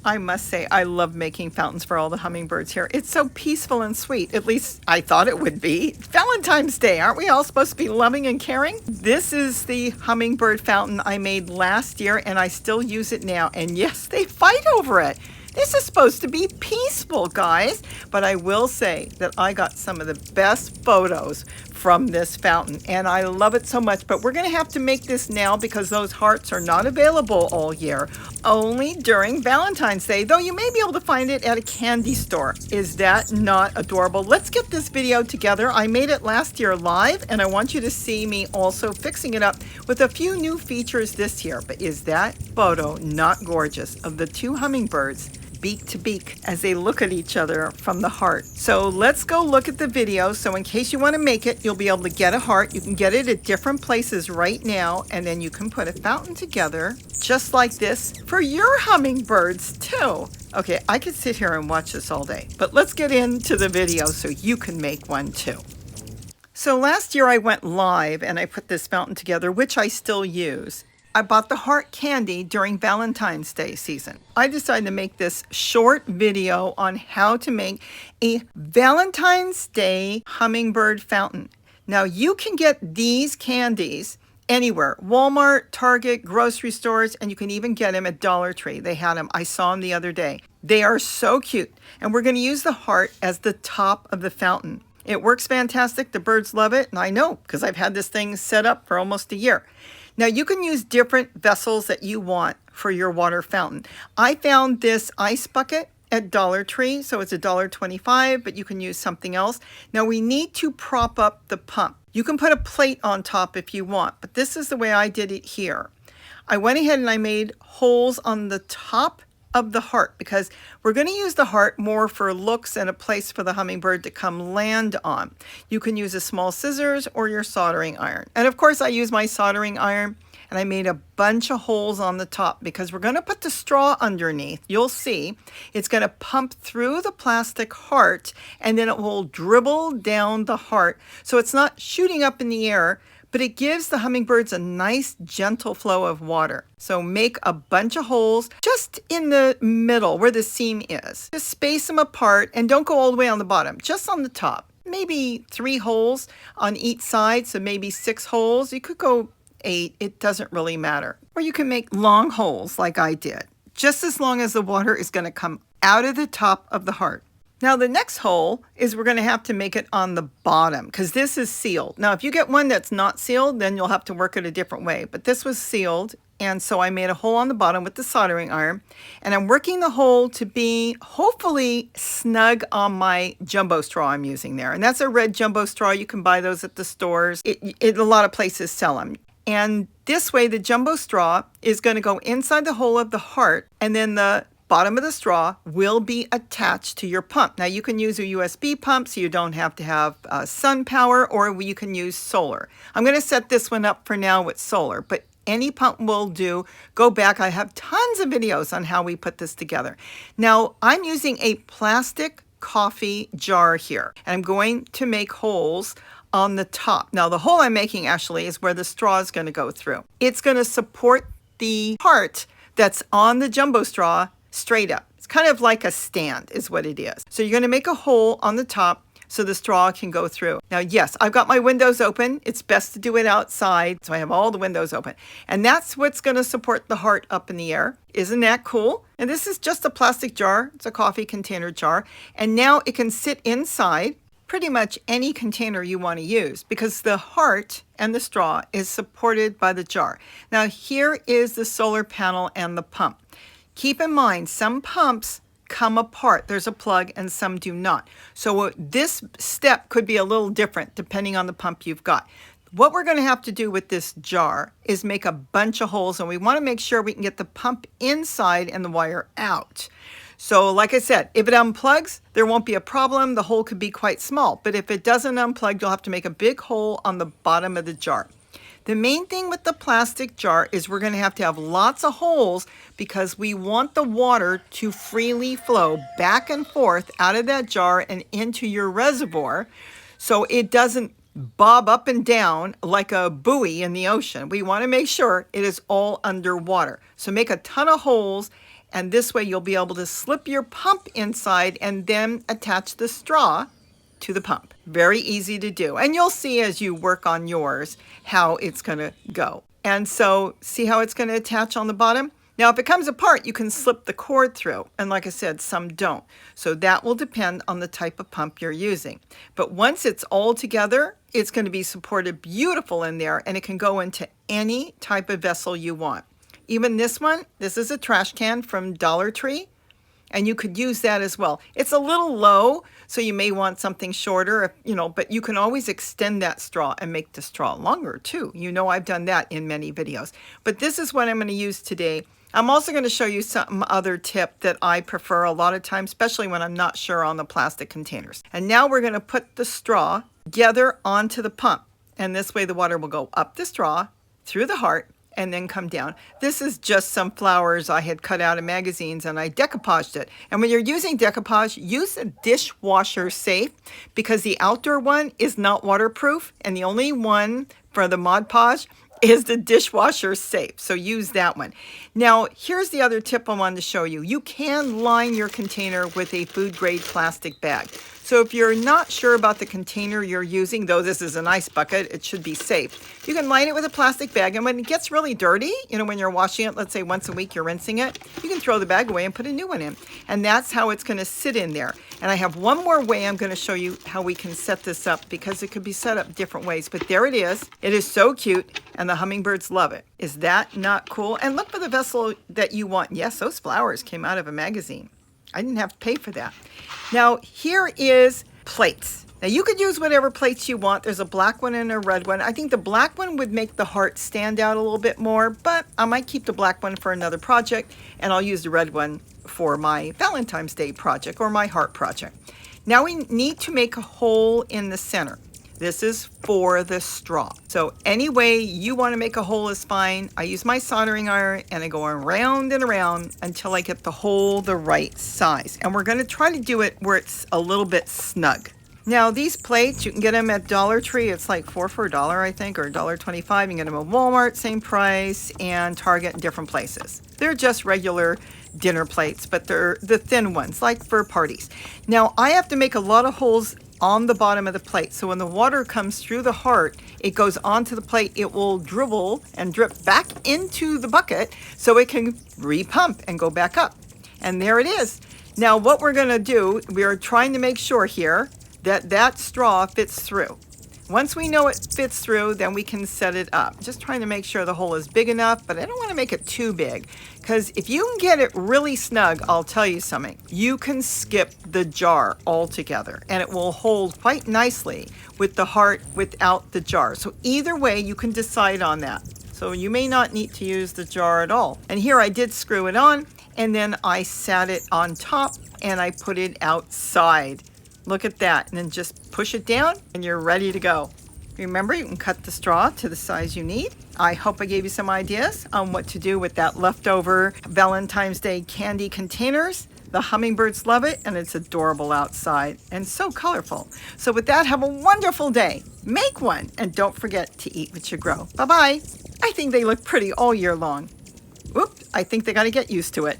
I must say, I love making fountains for all the hummingbirds here. It's so peaceful and sweet. At least I thought it would be. Valentine's Day, aren't we all supposed to be loving and caring? This is the hummingbird fountain I made last year, and I still use it now. And yes, they fight over it. This is supposed to be peaceful, guys. But I will say that I got some of the best photos from this fountain, and I love it so much. But we're going to have to make this now because those hearts are not available all year, only during Valentine's Day, though you may be able to find it at a candy store. Is that not adorable? Let's get this video together. I made it last year live, and I want you to see me also fixing it up with a few new features this year. But is that photo not gorgeous of the two hummingbirds beak to beak as they look at each other from the heart? So let's go look at the video. So in case you want to make it, you'll be able to get a heart. You can get it at different places right now, and then you can put a fountain together just like this for your hummingbirds too. Okay, I could sit here and watch this all day, but let's get into the video so you can make one too. So last year I went live and I put this fountain together, which I still use. I bought the heart candy during Valentine's Day season. I decided to make this short video on how to make a Valentine's Day hummingbird fountain. Now you can get these candies anywhere, Walmart, Target, grocery stores, and you can even get them at Dollar Tree. They had them. I saw them the other day. They are so cute. And we're going to use the heart as the top of the fountain. It works fantastic. The birds love it. And I know because I've had this thing set up for almost a year. Now you can use different vessels that you want for your water fountain. I found this ice bucket at Dollar Tree, so it's $1.25, but you can use something else. Now we need to prop up the pump. You can put a plate on top if you want, but this is the way I did it here. I went ahead and I made holes on the top of the heart because we're going to use the heart more for looks and a place for the hummingbird to come land on. You can use a small scissors or your soldering iron. And of course I use my soldering iron, and I made a bunch of holes on the top because we're going to put the straw underneath. You'll see it's going to pump through the plastic heart, and then it will dribble down the heart. So it's not shooting up in the air, but it gives the hummingbirds a nice gentle flow of water. So make a bunch of holes just in the middle where the seam is. Just space them apart and don't go all the way on the bottom, just on the top. Maybe 3 holes on each side, so maybe 6 holes. You could go 8, it doesn't really matter. Or you can make long holes like I did, just as long as the water is going to come out of the top of the heart. Now the next hole is we're going to have to make it on the bottom because this is sealed. Now if you get one that's not sealed, then you'll have to work it a different way. But this was sealed, and so I made a hole on the bottom with the soldering iron, and I'm working the hole to be hopefully snug on my jumbo straw I'm using there. And that's a red jumbo straw. You can buy those at the stores. A lot of places sell them. And this way the jumbo straw is going to go inside the hole of the heart, and then the bottom of the straw will be attached to your pump. Now you can use a USB pump so you don't have to have sun power, or you can use solar. I'm going to set this one up for now with solar, but any pump will do. Go back. I have tons of videos on how we put this together. Now I'm using a plastic coffee jar here, and I'm going to make holes on the top. Now the hole I'm making actually is where the straw is going to go through. It's going to support the heart that's on the jumbo straw straight up. It's kind of like a stand is what it is. So you're going to make a hole on the top so the straw can go through. Now, yes, I've got my windows open. It's best to do it outside, so I have all the windows open. And that's what's going to support the heart up in the air. Isn't that cool? And this is just a plastic jar. It's a coffee container jar. And now it can sit inside pretty much any container you want to use because the heart and the straw is supported by the jar. Now, here is the solar panel and the pump. Keep in mind, some pumps come apart. There's a plug and some do not. So this step could be a little different depending on the pump you've got. What we're going to have to do with this jar is make a bunch of holes, and we want to make sure we can get the pump inside and the wire out. So like I said, if it unplugs, there won't be a problem. The hole could be quite small, but if it doesn't unplug, you'll have to make a big hole on the bottom of the jar. The main thing with the plastic jar is we're going to have lots of holes because we want the water to freely flow back and forth out of that jar and into your reservoir so it doesn't bob up and down like a buoy in the ocean. We want to make sure it is all underwater. So make a ton of holes And this way you'll be able to slip your pump inside and then attach the straw to the pump. Very easy to do. And you'll see as you work on yours how it's going to go. And so see how it's going to attach on the bottom? Now, if it comes apart, you can slip the cord through. And like I said, some don't. So that will depend on the type of pump you're using. But once it's all together, it's going to be supported beautiful in there, and it can go into any type of vessel you want. Even this one, this is a trash can from Dollar Tree, and you could use that as well. It's a little low, so you may want something shorter, but you can always extend that straw and make the straw longer too. I've done that in many videos. But this is what I'm going to use today. I'm also going to show you some other tip that I prefer a lot of times, especially when I'm not sure on the plastic containers. And now we're going to put the straw together onto the pump. And this way the water will go up the straw, through the heart, and then come down. This is just some flowers I had cut out of magazines, and I decoupaged it. And when you're using decoupage, use a dishwasher safe, because the outdoor one is not waterproof, and the only one for the Mod Podge is the dishwasher safe. So use that one. Now, here's the other tip I wanted to show you. You can line your container with a food grade plastic bag. So if you're not sure about the container you're using, though this is an ice bucket, it should be safe. You can line it with a plastic bag, and when it gets really dirty, when you're washing it, let's say once a week you're rinsing it, you can throw the bag away and put a new one in. And that's how it's going to sit in there. And I have one more way I'm going to show you how we can set this up, because it could be set up different ways. But there it is. It is so cute, and the hummingbirds love it. Is that not cool? And look for the vessel that you want. Yes, those flowers came out of a magazine. I didn't have to pay for that. Now, here is plates. Now, you could use whatever plates you want. There's a black one and a red one. I think the black one would make the heart stand out a little bit more, but I might keep the black one for another project, and I'll use the red one for my Valentine's Day project or my heart project. Now, we need to make a hole in the center. This is for the straw. So any way you want to make a hole is fine. I use my soldering iron, and I go around and around until I get the hole the right size. And we're going to try to do it where it's a little bit snug. Now, these plates, you can get them at Dollar Tree. It's like 4 for $1, I think, or $1.25. You can get them at Walmart, same price, and Target, in different places. They're just regular dinner plates, but they're the thin ones, like for parties. Now, I have to make a lot of holes on the bottom of the plate. So when the water comes through the heart, it goes onto the plate. It will dribble and drip back into the bucket so it can repump and go back up. And there it is. Now, what we're going to do, we are trying to make sure here that that straw fits through. Once we know it fits through, then we can set it up. Just trying to make sure the hole is big enough, but I don't want to make it too big, because if you can get it really snug, I'll tell you something. You can skip the jar altogether, and it will hold quite nicely with the heart without the jar. So either way, you can decide on that. So you may not need to use the jar at all. And here I did screw it on, and then I sat it on top, and I put it outside. Look at that, and then just push it down and you're ready to go. Remember, you can cut the straw to the size you need. I hope I gave you some ideas on what to do with that leftover Valentine's Day candy containers. The hummingbirds love it, and it's adorable outside and so colorful. So with that, have a wonderful day. Make one, and don't forget to eat what you grow. Bye-bye. I think they look pretty all year long. Whoop, I think they got to get used to it.